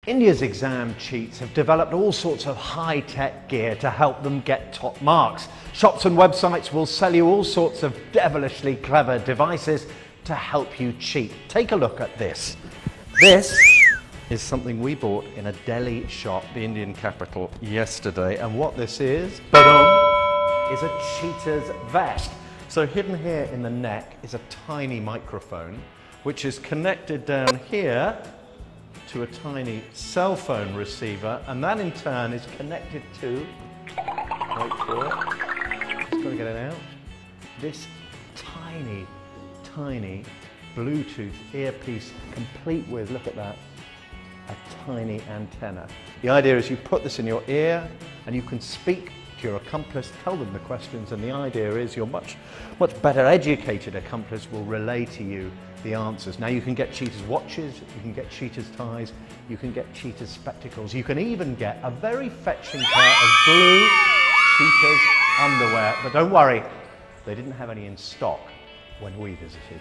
India's exam cheats have developed all sorts of high-tech gear to help them get top marks. Shops and websites will sell you all sorts of devilishly clever devices to help you cheat. Take a look at this. This is something we bought in a Delhi shop, the Indian capital, yesterday. And what this is, ba-dum, is a cheater's vest. So hidden here in the neck is a tiny microphone, which is connected down here to a tiny cell phone receiver, and that in turn is connected to, wait for it, just got to get it out, this tiny Bluetooth earpiece, complete with, look at that, a tiny antenna. The idea is you put this in your ear and you can speak to your accomplice, tell them the questions, and the idea is your much better educated accomplice will relay to you the answers. Now you can get cheaters' watches, you can get cheaters' ties, you can get cheaters' spectacles, you can even get a very fetching pair of blue cheaters' underwear. But don't worry, they didn't have any in stock when we visited.